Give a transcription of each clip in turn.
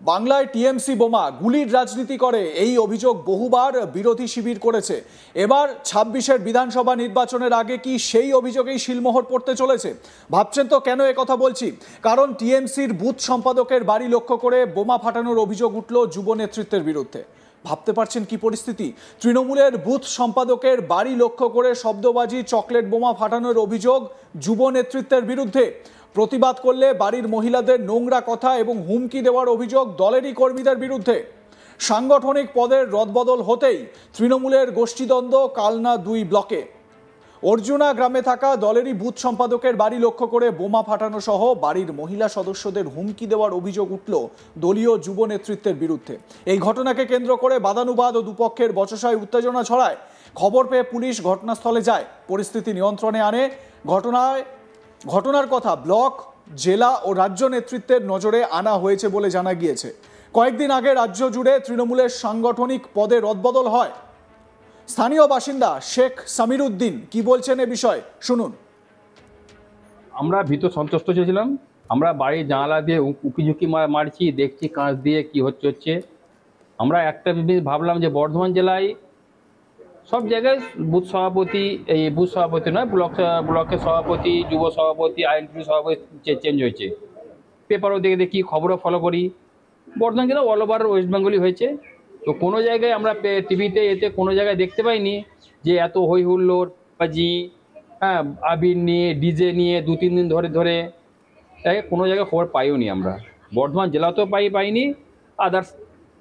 বাংলায় টিএমসি বোমা গুলির রাজনীতি করে এই অভিযোগ বহুবার বিরোধী শিবির করেছে। এবার ২৬-এর বিধানসভা নির্বাচনের আগে কি সেই অভিযোগেই শিলমোহর পড়তে চলেছে? ভাবছেন তো কেন কথা বলছি? কারণ টিএমসির বুথ সম্পাদকের বাড়ি লক্ষ্য করে বোমা ফাটানোর অভিযোগ উঠল যুব নেতৃত্বের বিরুদ্ধে। ভাবতে পারছেন কি পরিস্থিতি? তৃণমূলের বুথ সম্পাদকের বাড়ি লক্ষ্য করে শব্দবাজি, চকলেট বোমা ফাটানোর অভিযোগ যুব নেতৃত্বের বিরুদ্ধে। প্রতিবাদ করলে বাড়ির মহিলাদের নোংরা কথা এবং হুমকি দেওয়ার অভিযোগ দলেরই কর্মীদের বিরুদ্ধে। সাংগঠনিক পদের রদবদল হতেই তৃণমূলের গোষ্ঠীদ্বন্দ্ব কালনা ২ ব্লকে। অর্জুনা গ্রামে থাকা দলেরই বুথ সম্পাদকের বাড়ি লক্ষ্য করে বোমা ফাটানো সহ বাড়ির মহিলা সদস্যদের হুমকি দেওয়ার অভিযোগ উঠল দলীয় যুব নেতৃত্বের বিরুদ্ধে। এই ঘটনাকে কেন্দ্র করে বাদানুবাদ ও দুপক্ষের বচসায় উত্তেজনা ছড়ায়। খবর পেয়ে পুলিশ ঘটনাস্থলে যায়, পরিস্থিতি নিয়ন্ত্রণে আনে। ঘটনার কথা ব্লক, জেলা ও রাজ্য নেতৃত্বের নজরে আনা হয়েছে বলে জানা গিয়েছে। কয়েকদিন আগে রাজ্য জুড়ে তৃণমূলের সাংগঠনিক পদে রদবদল হয়। স্থানীয় বাসিন্দা শেখ সামির উদ্দিন কি বলছেন এ বিষয়ে শুনুন। আমরা ভীত সন্তুষ্ট ছিলাম। আমরা বাড়ির জানালা দিয়ে উকিঝুঁকি মারছি, দেখছি কাঁচ দিয়ে কি হচ্ছে। আমরা একটা জিনিস ভাবলাম যে বর্ধমান জেলায় সব জায়গায় বুথ সভাপতি, এই বুথ সভাপতি নয়, ব্লকের সভাপতি, যুব সভাপতি, আইনজীবী সভাপতি চেঞ্জ হয়েছে। পেপারও দেখে দেখি, খবরও ফলো করি। বর্ধমান জেলা অল ওভার ওয়েস্ট বেঙ্গলই হয়েছে। তো কোনো জায়গায় আমরা টিভিতে এতে কোনো জায়গায় দেখতে পাইনি যে এত হই হুল্লোড় বাজি, হ্যাঁ, আবির নিয়ে, ডিজে নিয়ে ২-৩ দিন ধরে কোনো জায়গায় খবর পাইও নি। আমরা বর্ধমান জেলাতেও পাইনি, আদার্স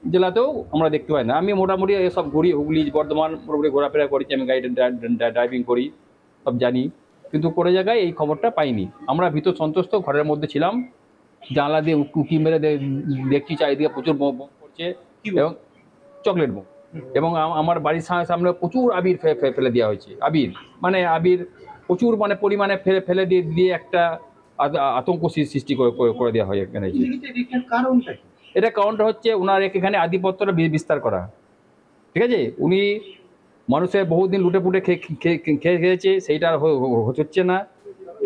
জেলাতেও আমরা দেখতে পাই না। আমি মোটামুটি এসব ঘুরি, হুগলি বর্ধমান মোটামুটি ঘোরাফেরা করেছি, আমি গাইড ড্রাইভিং করি, সব জানি, কিন্তু কোনো জায়গায় এই খবরটা পাইনি। আমরা ভীত সন্তুষ্ট ঘরের মধ্যে ছিলাম, জানলা দিয়ে উঁকি মেরে দেখছি চারিদিকে প্রচুর বোম পড়ছে এবং চকলেট বোম, এবং আমার বাড়ির সামনে প্রচুর আবির ফেলে দেওয়া হয়েছে। আবির প্রচুর পরিমাণে ফেলে দিয়ে একটা আতঙ্ক সৃষ্টি করে দেওয়া হয় এখানে। এটা কারণটা হচ্ছে ওনার এখানে আধিপত্যটা বিস্তার করা। ঠিক আছে, উনি মানুষের বহুদিন লুটে পুটে খেয়েছে, সেইটা আর হচ্ছে না।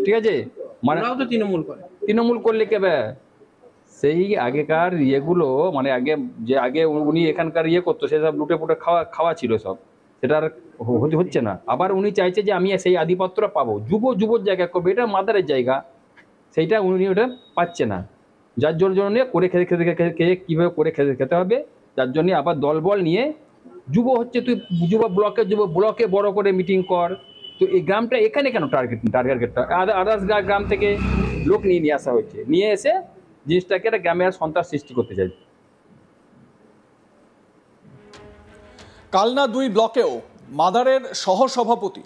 ঠিক আছে, মানে তৃণমূল করলে কেবে সেই আগেকার ইয়েগুলো, আগে উনি এখানকার করতো, সেসব লুটে পুটে খাওয়া ছিল সব, সেটা আর হচ্ছে না। আবার উনি চাইছে যে আমি সেই আধিপত্যটা পাবো, যুবর জায়গা করবে, এটা মাদারের জায়গা, সেইটা উনি ওটা পাচ্ছে না। যার জন্য করে খেয়ে কীভাবে করে খেতে হবে, যার জন্য আবার দলবল নিয়ে যুব হচ্ছে, তুই ব্লকে বড় করে মিটিং কর। তো এই গ্রামটা এখানে কেন টার্গেটটা আদার্স গ্রাম থেকে লোক নিয়ে আসা হয়েছে, নিয়ে এসে জিনিসটাকে একটা গ্রামে আর সন্ত্রাস সৃষ্টি করতে চাই। কালনা ২ ব্লকেও মাদারের সহসভাপতি,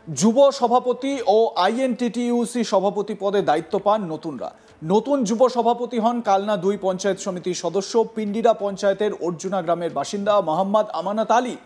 যুব সভাপতি ও আইএনটিটিইউসি সভাপতি পদে দায়িত্ব পান নতুনরা। নতুন যুব সভাপতি হন কালনা ২ পঞ্চায়েত সমিতির সদস্য, পিন্ডিরা পঞ্চায়েতের অর্জুনা গ্রামের বাসিন্দা মোহাম্মদ আমানত আলী।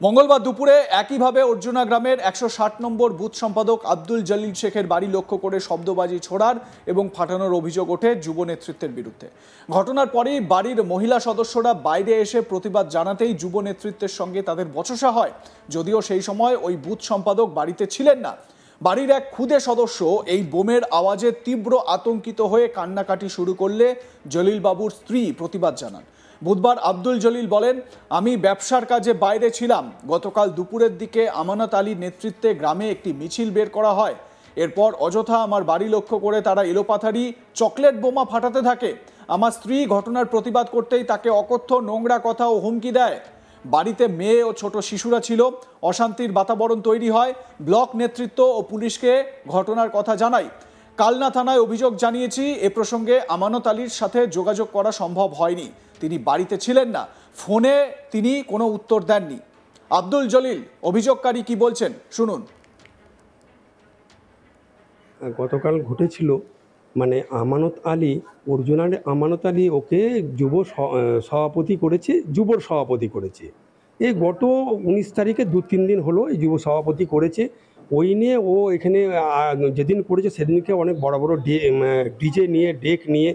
মঙ্গলবার দুপুরে একইভাবে অর্জুনা গ্রামের ১৬০ নম্বর বুথ সম্পাদক আব্দুল জলিল শেখের বাড়ি লক্ষ্য করে শব্দবাজি ছোড়ার এবং ফাটানোর অভিযোগ ওঠে যুব নেতৃত্বের বিরুদ্ধে। ঘটনার পরেই বাড়ির মহিলা সদস্যরা বাইরে এসে প্রতিবাদ জানাতেই যুব নেতৃত্বের সঙ্গে তাদের বচসা হয়, যদিও সেই সময় ওই বুথ সম্পাদক বাড়িতে ছিলেন না। বাড়ির এক খুদে সদস্য এই বোমের আওয়াজে তীব্র আতঙ্কিত হয়ে কান্নাকাটি শুরু করলে জলিল বাবুর স্ত্রী প্রতিবাদ জানান। বুধবার আব্দুল জলিল বলেন, আমি ব্যবসার কাজে বাইরে ছিলাম। গতকাল দুপুরের দিকে আমানত আলীর নেতৃত্বে গ্রামে একটি মিছিল বের করা হয়। এরপর অযথা আমার বাড়ি লক্ষ্য করে তারা এলোপাথারি চকলেট বোমা ফাটাতে থাকে। আমার স্ত্রী ঘটনার প্রতিবাদ করতেই তাকে অকথ্য নোংরা কথা ও হুমকি দেয়। বাড়িতে মেয়ে ও ছোট শিশুরা ছিল। অশান্তির বাতাবরণ তৈরি হয়। ব্লক নেতৃত্ব ও পুলিশকে ঘটনার কথা জানাই। কালনা থানায় অভিযোগ জানিয়েছি। এ প্রসঙ্গে আমানত আলীর সাথে যোগাযোগ করা সম্ভব হয়নি, তিনি বাড়িতে ছিলেন না। ফোনে তিনি কোনো উত্তর দেননি। আব্দুল জলিল অভিযোগকারী কি বলছেন শুনুন। গতকাল ঘটেছিল, আমানত আলী, অর্জুনার আমানত আলী ওকে যুবর সভাপতি করেছে। এই গত ১৯ তারিখে ২-৩ দিন হলো এই যুব সভাপতি করেছে। ওই নিয়ে ও এখানে যেদিন করেছে সেদিনকে অনেক বড় বড় ডিজে নিয়ে, ডেক নিয়ে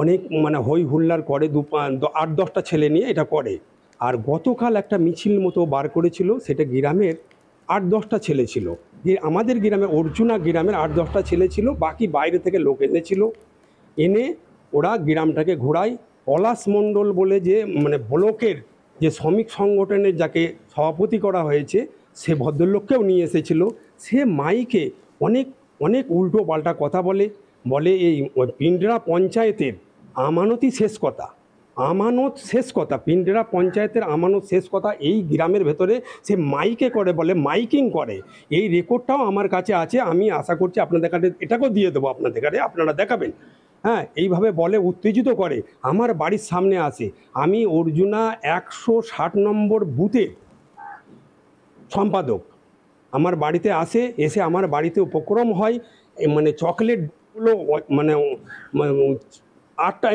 অনেক হই হুল্লার করে, ৮-১০টা ছেলে নিয়ে এটা করে। আর গতকাল একটা মিছিল মতো বার করেছিল, সেটা গ্রামের ৮-১০টা ছেলে ছিল। আমাদের গ্রামে অর্জুনা গ্রামের ৮-১০টা ছেলে ছিল, বাকি বাইরে থেকে লোক এনেছিল। এনে ওরা গ্রামটাকে ঘোরায়, পলাশ মণ্ডল বলে যে মানে ব্লকের যে শ্রমিক সংগঠনের যাকে সভাপতি করা হয়েছে, সে ভদ্রলোককেও নিয়ে এসেছিল। সে মাইকে অনেক অনেক উল্টো পাল্টা কথা বলে এই পিন্ডরা পঞ্চায়েতের আমানতই শেষ কথা, আমানত শেষ কথা, পিন্ডরা পঞ্চায়েতের আমানত শেষ কথা এই গ্রামের ভেতরে সে মাইকে করে বলে, মাইকিং করে। এই রেকর্ডটাও আমার কাছে আছে, আমি আশা করছি আপনাদের কাছে এটাকেও দিয়ে দেবো, আপনাদের কাছে আপনারা দেখাবেন। হ্যাঁ, এইভাবে বলে, উত্তেজিত করে, আমার বাড়ির সামনে আসে। আমি অর্জুনা 160 নম্বর বুথের সম্পাদক, আমার বাড়িতে আসে, এসে আমার বাড়িতে উপক্রম হয়, মানে চকলেটগুলো মানে 8টা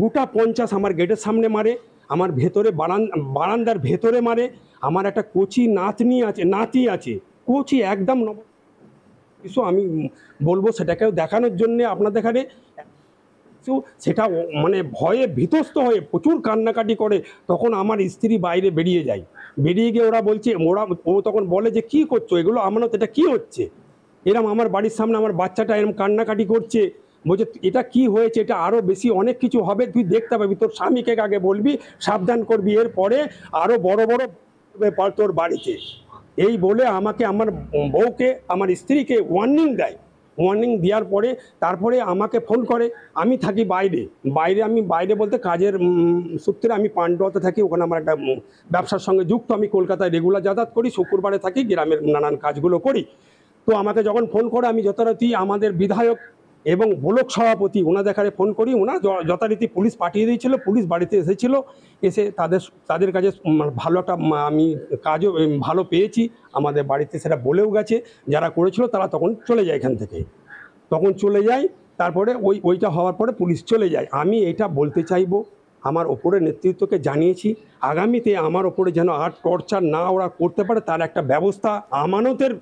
গোটা 50 আমার গেটের সামনে মারে, আমার ভেতরে বারান্দার ভেতরে মারে। আমার একটা কচি নাতি আছে, কচি একদম কিছু আমি বলবো সেটাকেও দেখানোর জন্যে আপনাদের এখানে। সেটা মানে ভয়ে ভীতস্ত হয়ে প্রচুর কান্নাকাটি করে। তখন আমার স্ত্রী বাইরে বেরিয়ে গিয়ে ও তখন বলে যে কী করছো এগুলো, আমানত এটা কী হচ্ছে, এরম আমার বাড়ির সামনে আমার বাচ্চাটা এরম কান্নাকাটি করছে। বলছে এটা কি হয়েছে, এটা আরও বেশি অনেক কিছু হবে, তুই দেখতে পাবি, তোর স্বামীকে আগে বলবি, সাবধান করবি, এরপরে আরও বড় ব্যাপার তোর বাড়িতে। এই বলে আমাকে, আমার বউকে, আমার স্ত্রীকে ওয়ার্নিং দেওয়ার পরে তারপরে আমাকে ফোন করে। আমি থাকি বাইরে বলতে কাজের সূত্রে আমি পান্ডুয়াতে থাকি, ওখানে আমার একটা ব্যবসার সঙ্গে যুক্ত, আমি কলকাতায় রেগুলার যাতায়াত করি, শুক্রবারে থাকি, গ্রামের নানান কাজগুলো করি। তো আমাকে যখন ফোন করে, আমি যথারীতি আমাদের বিধায়ক এবং ব্লক সভাপতি ওনাদের এখানে ফোন করি, ওনারা যথারীতি পুলিশ পাঠিয়ে দিয়েছিল, পুলিশ বাড়িতে এসেছিল, এসে তাদের কাছে ভালো একটা আমি কাজও ভালো পেয়েছি, আমাদের বাড়িতে সেটা বলেও গেছে, যারা করেছিল তারা তখন চলে যায় এখান থেকে, তারপরে ওইটা হওয়ার পরে পুলিশ চলে যায়। আমি এটা বলতে চাইবো, আমার ওপরের নেতৃত্বকে জানিয়েছি, আগামীতে আমার ওপরে যেন আর টর্চার না ওরা করতে পারে, তার একটা ব্যবস্থা, আমানতের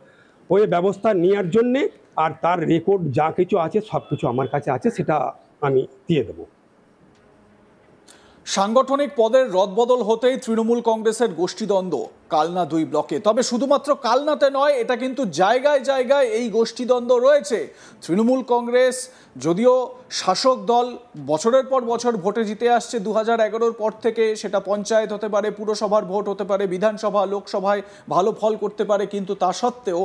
ওই ব্যবস্থা নেওয়ার জন্যে, আর তার রেকর্ড যা কিছু আছে সব কিছু আমার কাছে আছে, সেটা আমি দিয়ে দেবো। সাংগঠনিক পদের রদবদল হতেই তৃণমূল কংগ্রেসের গোষ্ঠীদ্বন্দ্ব কালনা 2 ব্লকে। তবে শুধুমাত্র কালনাতে নয়, এটা কিন্তু জায়গায় জায়গায় এই গোষ্ঠীদ্বন্দ্ব রয়েছে। তৃণমূল কংগ্রেস যদিও শাসক দল, বছরের পর বছর ভোটে জিতে আসছে, 2011-র পর থেকে, সেটা পঞ্চায়েত হতে পারে, পুরসভার ভোট হতে পারে, বিধানসভা, লোকসভায় ভালো ফল করতে পারে, কিন্তু তা সত্ত্বেও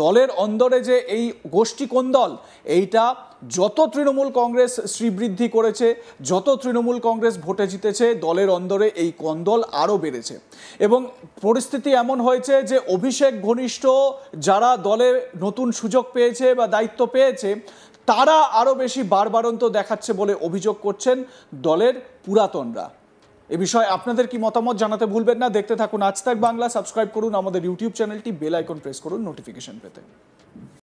দলের অন্দরে যে এই গোষ্ঠী কোন্দল, এইটা যত তৃণমূল কংগ্রেস শ্রীবৃদ্ধি করেছে, যত তৃণমূল কংগ্রেস ভোটে জিতেছে, দলের অন্দরে এই কোন্দল আরও বেড়েছে। এবং পরিস্থিতি এমন হয়েছে যে অভিষেক ঘনিষ্ঠ যারা দলে নতুন সুযোগ পেয়েছে বা দায়িত্ব পেয়েছে, তারা আরও বেশি বাড়বাড়ন্ত দেখাচ্ছে বলে অভিযোগ করছেন দলের পুরাতনরা। এ বিষয়ে আপনাদের কি মতামত জানাতে ভুলবেন না। দেখতে থাকুন আজ তাক বাংলা, সাবস্ক্রাইব করুন আমাদের ইউটিউব চ্যানেলটি, বেল আইকন প্রেস করুন নোটিফিকেশন পেতে।